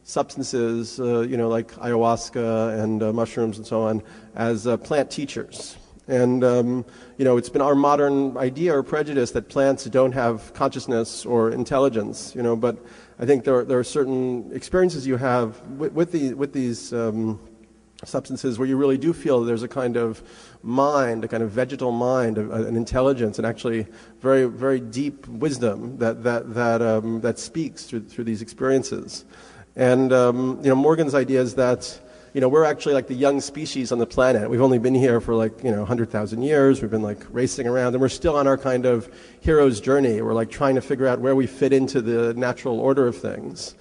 substances, like ayahuasca and mushrooms and so on, as plant teachers. And, it's been our modern idea or prejudice that plants don't have consciousness or intelligence, but I think there are certain experiences you have with these substances where you really do feel there's a kind of mind, a kind of vegetal mind, an intelligence, and actually very, very deep wisdom that speaks through these experiences. And, Morgan's idea is that, we're actually like the young species on the planet. We've only been here for 100,000 years. We've been racing around, and we're still on our kind of hero's journey. We're trying to figure out where we fit into the natural order of things.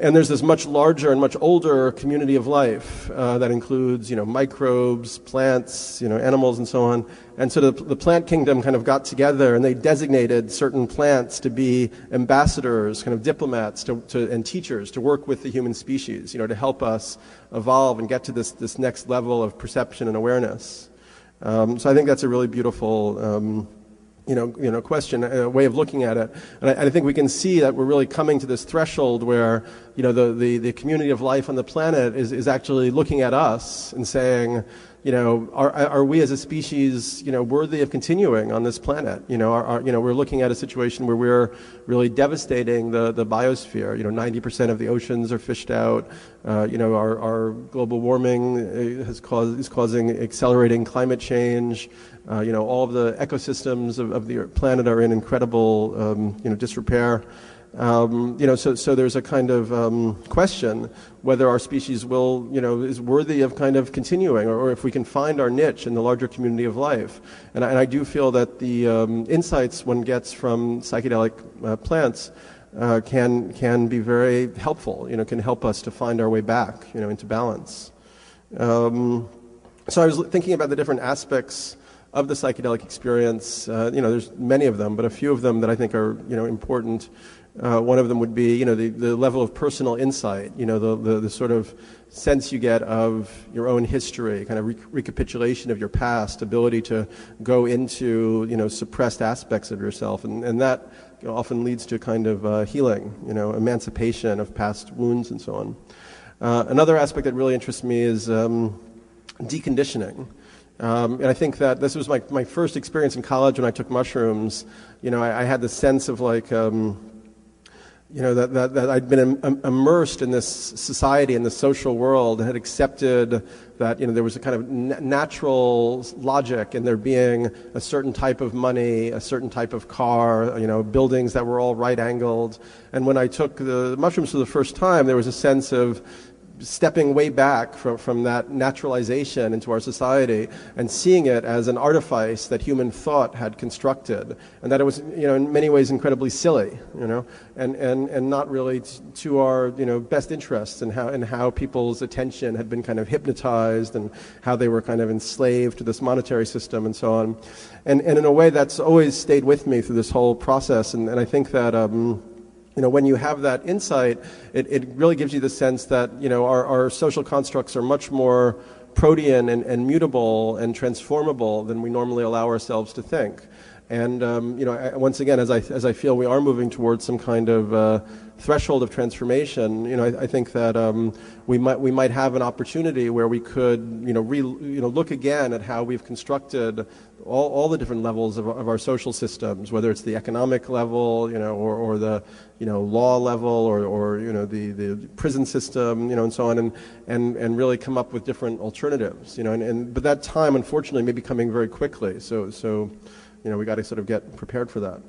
And there's this much larger and much older community of life that includes, microbes, plants, animals, and so on. And so the plant kingdom kind of got together, and they designated certain plants to be ambassadors, kind of diplomats, and teachers to work with the human species, to help us evolve and get to this next level of perception and awareness. So I think that's a really beautiful question, a way of looking at it. And I think we can see that we're really coming to this threshold where, the community of life on the planet is actually looking at us and saying, are we as a species, worthy of continuing on this planet? We're looking at a situation where we're really devastating the biosphere. 90% of the oceans are fished out. Our global warming is causing accelerating climate change. All of the ecosystems of the planet are in incredible, disrepair. So there's a kind of question whether our species is worthy of kind of continuing, or if we can find our niche in the larger community of life. And I do feel that the insights one gets from psychedelic plants can be very helpful. Can help us to find our way back, into balance. So I was thinking about the different aspects of the psychedelic experience. There's many of them, but a few of them that I think are important. One of them would be, the level of personal insight, the sort of sense you get of your own history, kind of recapitulation of your past, ability to go into, suppressed aspects of yourself. And that often leads to kind of healing, emancipation of past wounds and so on. Another aspect that really interests me is deconditioning. And I think that this was my first experience in college when I took mushrooms. I had the sense of that I'd been immersed in this society, in the social world, and had accepted that, there was a kind of natural logic in there being a certain type of money, a certain type of car, buildings that were all right-angled. And when I took the mushrooms for the first time, there was a sense of stepping way back from that naturalization into our society and seeing it as an artifice that human thought had constructed, and that it was, in many ways incredibly silly, and not really to our, best interests, and how people's attention had been kind of hypnotized, and how they were kind of enslaved to this monetary system and so on. And in a way that's always stayed with me through this whole process, and I think that when you have that insight, it really gives you the sense that, our social constructs are much more protean and mutable and transformable than we normally allow ourselves to think. And, once again, as I feel we are moving towards some kind of threshold of transformation, I think that we might have an opportunity where we could, look again at how we've constructed all the different levels of our social systems, whether it's the economic level, or the, law level, or the prison system, and so on, and really come up with different alternatives, but that time, unfortunately, may be coming very quickly. So we got to sort of get prepared for that.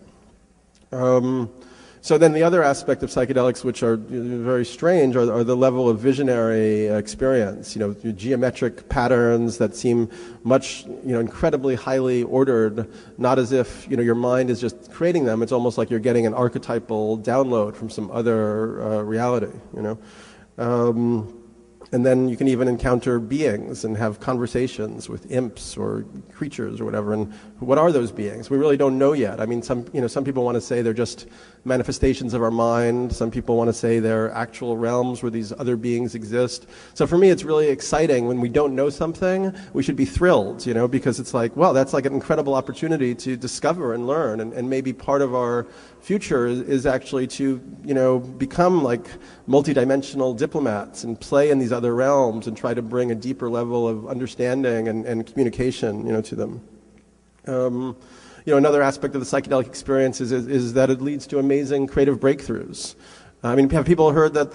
So then the other aspect of psychedelics, which are very strange, are the level of visionary experience. Geometric patterns that seem much, incredibly highly ordered. Not as if your mind is just creating them. It's almost like you're getting an archetypal download from some other reality. And then you can even encounter beings and have conversations with imps or creatures or whatever. And what are those beings? We really don't know yet. I mean, some people want to say they're just manifestations of our mind. Some people want to say they're actual realms where these other beings exist. So for me, it's really exciting when we don't know something. We should be thrilled, because it's like, well, that's like an incredible opportunity to discover and learn. And maybe part of our future is actually to, become like multidimensional diplomats and play in these other realms and try to bring a deeper level of understanding and communication, to them. Another aspect of the psychedelic experience is that it leads to amazing creative breakthroughs. I mean, have people heard that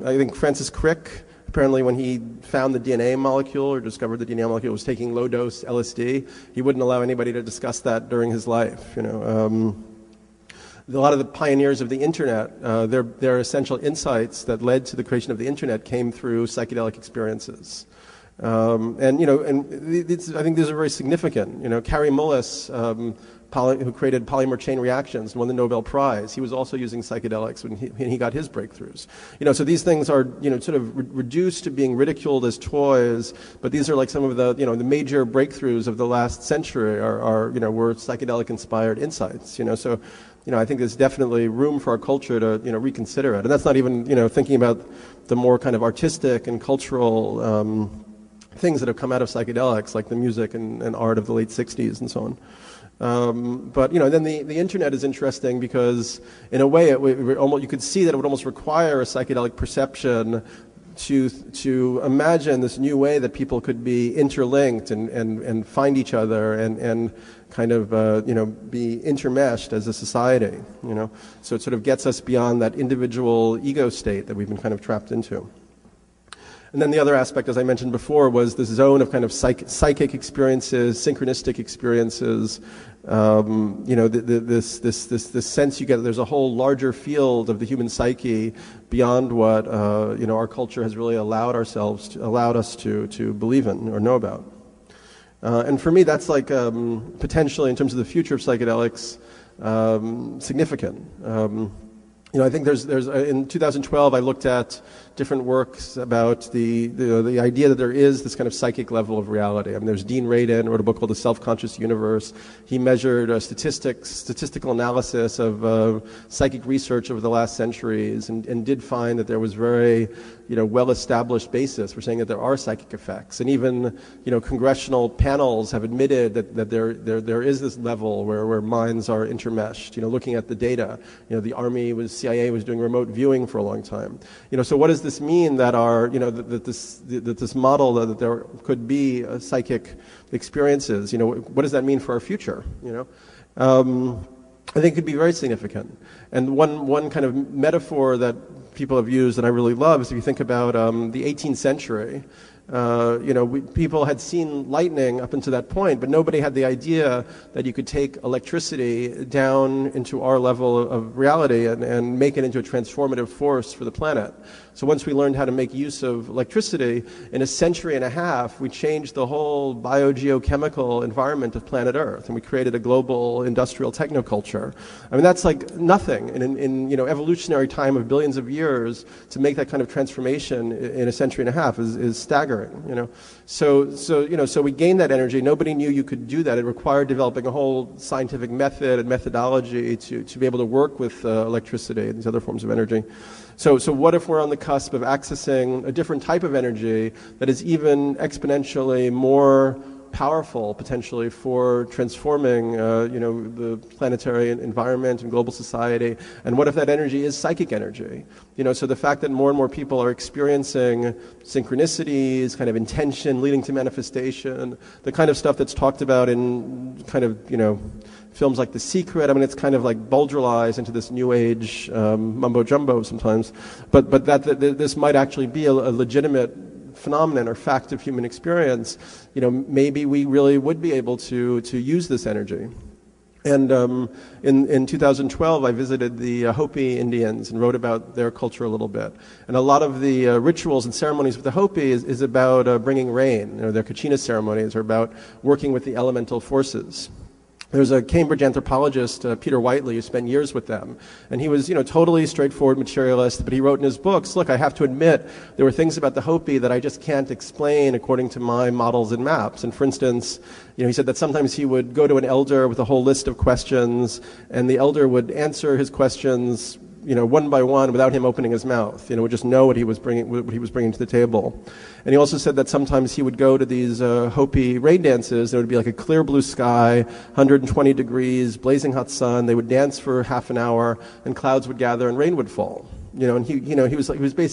I think Francis Crick, apparently when he found the DNA molecule or discovered the DNA molecule, was taking low-dose LSD. He wouldn't allow anybody to discuss that during his life, A lot of the pioneers of the internet, their essential insights that led to the creation of the internet came through psychedelic experiences. I think these are very significant. Carrie Mullis, who created polymer chain reactions and won the Nobel Prize, he was also using psychedelics when he got his breakthroughs. So these things are, sort of reduced to being ridiculed as toys, but these are like some of the, the major breakthroughs of the last century were psychedelic-inspired insights. So I think there's definitely room for our culture to, reconsider it. And that's not even, thinking about the more kind of artistic and cultural things that have come out of psychedelics, like the music and art of the late 60s and so on. But then the internet is interesting because, in a way, you could see that it would almost require a psychedelic perception to imagine this new way that people could be interlinked and find each other and kind of be intermeshed as a society. So it sort of gets us beyond that individual ego state that we've been kind of trapped into. And then the other aspect, as I mentioned before, was this zone of kind of psychic experiences, synchronistic experiences. This sense you get that there's a whole larger field of the human psyche beyond what our culture has really allowed us to believe in or know about. And for me, that's like potentially, in terms of the future of psychedelics, significant. I think there's in 2012 I looked at different works about the idea that there is this kind of psychic level of reality. I mean, there's Dean Radin, wrote a book called The Self-Conscious Universe. He measured statistical analysis of psychic research over the last centuries and did find that there was very well-established basis for saying that there are psychic effects. And even congressional panels have admitted that there is this level where minds are intermeshed. Looking at the data, the CIA was doing remote viewing for a long time. So what does this mean that that this model that there could be psychic experiences? What does that mean for our future? I think it could be very significant. And one kind of metaphor that people have used and I really love is if you think about the 18th century. People had seen lightning up until that point, but nobody had the idea that you could take electricity down into our level of reality and make it into a transformative force for the planet. So once we learned how to make use of electricity, in a century and a half, we changed the whole biogeochemical environment of planet Earth, and we created a global industrial technoculture. I mean, that's like nothing in evolutionary time of billions of years. To make that kind of transformation in a century and a half is staggering. So we gained that energy. Nobody knew you could do that. It required developing a whole scientific method and methodology to be able to work with electricity and these other forms of energy. So what if we're on the cusp of accessing a different type of energy that is even exponentially more powerful, potentially, for transforming the planetary environment and global society? And what if that energy is psychic energy? So the fact that more and more people are experiencing synchronicities, kind of intention leading to manifestation, the kind of stuff that's talked about in kind of films like The Secret. I mean, it's kind of like bulgeralized into this new age mumbo jumbo sometimes, but that this might actually be a legitimate phenomenon or fact of human experience. Maybe we really would be able to use this energy. And in 2012, I visited the Hopi Indians and wrote about their culture a little bit. And a lot of the rituals and ceremonies with the Hopi is about bringing rain. Their Kachina ceremonies are about working with the elemental forces. There's a Cambridge anthropologist, Peter Whiteley, who spent years with them. And he was, totally straightforward materialist, but he wrote in his books, look, I have to admit, there were things about the Hopi that I just can't explain according to my models and maps. And for instance, he said that sometimes he would go to an elder with a whole list of questions, and the elder would answer his questions one by one without him opening his mouth. Would just know what he was bringing to the table. And he also said that sometimes he would go to these Hopi rain dances. There would be like a clear blue sky, 120 degrees, blazing hot sun. They would dance for half an hour, and clouds would gather and rain would fall. And he was basically